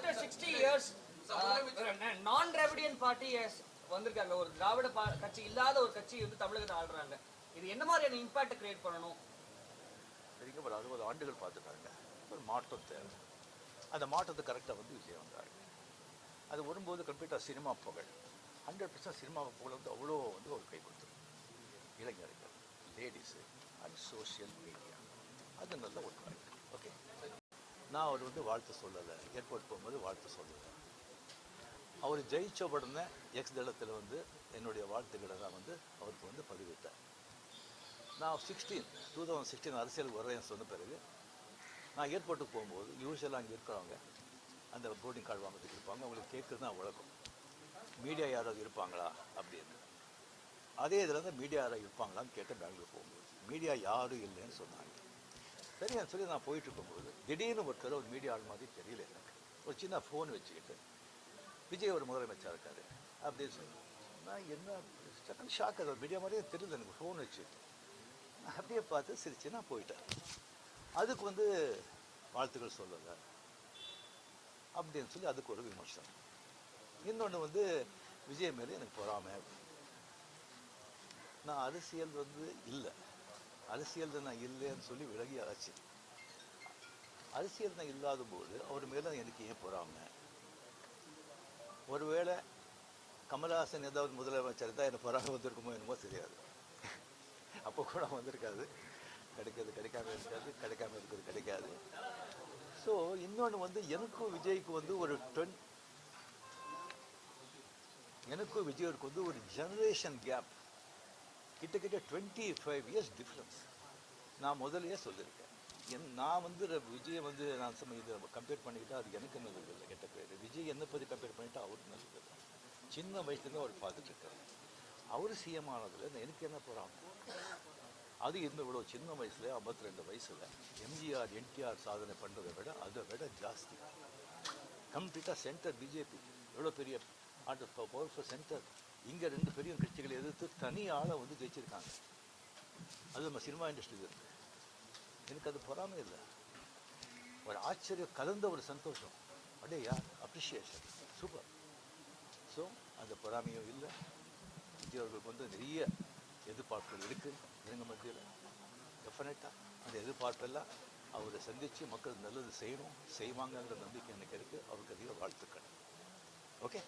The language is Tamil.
after 60 years, non-Dravidian party has வந்திருக்காங்க. ஒரு திராவிட கட்சி இல்லாத ஒரு கட்சி வந்து தமிழகத்தை ஆள்றாங்க. இது என்ன மாதிரியான இம்பாக்ட் கிரியேட் பண்ணணும்? சரிங்க, ஒரு 60 ஆண்டுகள் பார்த்துட்டாங்க. ஒரு மாற்றம் தேவை. அந்த மாற்றத்தை கரெக்டாக வந்து விஜய் வந்தார். அது வரும்போது கம்ப்ளீட்டாக சினிமா புகழ் 100% சினிமா புகழ் வந்து அவ்வளோ வந்து ஒரு கை கொடுத்துரும். இளைஞர்கள், லேடிஸு அண்ட் சோஷியல் மீடியா அது நல்ல ஒரு காரியம். ஓகே, நான் அவர் வந்து வாழ்த்து சொல்லலை, ஏர்போர்ட் போகும்போது வாழ்த்து சொல்லலை. அவர் ஜெயிச்ச உடனே எக்ஸ் தளத்தில் வந்து என்னுடைய வாழ்த்துக்களை தான் வந்து அவருக்கு வந்து பதிவிட்டேன். நான் 2016 அரசியலுக்கு வரேன்னு சொன்ன பிறகு நான் ஏர்போர்ட்டுக்கு போகும்போது யூஸ்வலாக அங்கே இருக்கிறவங்க அந்த போர்டிங் கார்டு வாங்கிறதுக்கு இருப்பாங்க. அவங்களுக்கு கேட்குறது தான் வழக்கம், மீடியா யாராவது இருப்பாங்களா அப்படின்னு. அதே இதில் தான் மீடியா யாராவது இருப்பாங்களான்னு கேட்டேன். பெங்களூர் போகும்போது மீடியா யாரும் இல்லைன்னு சொன்னாங்க. சரியான்னு சொல்லி நான் போயிட்டு இருக்கும்போது திடீர்னு ஒருத்தர் ஒரு மீடியா ஆள் மாதிரி தெரியல எனக்கு. ஒரு சின்ன ஃபோன் வச்சுக்கிட்டு விஜய் ஒரு முதலமைச்சர் இருக்காரு அப்படின்னு சொன்னேன். நான் என்ன செகண்ட் ஷாக், அது மீடியா மாதிரியே தெரியல எனக்கு. ஃபோன் வச்சுக்கிட்டு அப்படியே பார்த்து சிரிச்சு நான் போயிட்டேன். அதுக்கு வந்து வாழ்த்துக்கள் சொல்லலை அப்படின்னு சொல்லி அதுக்கு ஒரு விமர்சனம். இன்னொன்று வந்து விஜய் மேலே எனக்கு பொறாமை. நான் அரசியல் வந்து இல்லை, அரசியல் நான் இல்லைன்னு சொல்லி விலகி ஆச்சு. அரசியல் நான் இல்லாத போது அவர் மேலே எனக்கு ஏன் பொறாமை? ஒருவேளை கமல்ஹாசன் ஏதாவது முதலமைச்சர் தான் எனக்கு பொறாமை வந்திருக்குமோ என்னமோ தெரியாது. அப்போ கூட வந்திருக்காது. கிடைக்கிறது கிடைக்காம இருக்காது, கிடைக்காம இருக்கிறது கிடைக்காது. ஸோ இன்னொன்று வந்து எனக்கும் விஜய்க்கு வந்து எனக்கும் விஜய்க்கு வந்து ஒரு ஜெனரேஷன் கேப், கிட்டத்தட்ட 25 இயர்ஸ் டிஃப்ரென்ஸ். நான் முதலையே சொல்லியிருக்கேன். நான் வந்து விஜயை வந்து நான் இதை கம்பேர் பண்ணிக்கிட்டா அது எனக்கு நல்லது இல்லை, கெட்ட பேர். விஜய் என்னை பற்றி கம்பேர் பண்ணிட்டா அவருக்கு நல்லது இல்லை. சின்ன வயசுலேருந்து அவர் பார்த்துட்டு இருக்காரு. அவர் சிஎம் ஆனதில் எனக்கு என்ன போகிறாங்க? அது இன்னும் இவ்வளோ சின்ன வயசில் 52 வயசில் எம்ஜிஆர் என்டிஆர் சாதனை பண்ணுறதை விட அதை விட ஜாஸ்தி. கம்ப்ளீட்டாக சென்டர் பிஜேபி எவ்வளோ பெரிய பவர்ஃபுல் சென்டர். இங்கே 2 பெரிய கட்சிகளை எதிர்த்து தனி ஆளை வந்து ஜெயிச்சிருக்காங்க. அது நம்ம சினிமா இண்டஸ்ட்ரியில் இருக்குது. எனக்கு அது பொறாமை இல்லை, ஒரு ஆச்சரியம் கலந்த ஒரு சந்தோஷம். அப்படியே யார் அப்ரிஷியேஷன், சூப்பர். ஸோ அந்த பொறாமையும் இல்லை. விஜய் அவர்களுக்கு வந்து நிறைய எதிர்பார்ப்புகள் இருக்குது எங்கள் மத்தியில். டெஃபினட்டாக அந்த எதிர்பார்ப்பெல்லாம் அவரை சந்தித்து மக்கள் நல்லது செய்யணும், செய்வாங்கங்கிற நம்பிக்கை எனக்கு இருக்குது. அவருக்கு அதிக வாழ்த்துக்கள். ஓகே.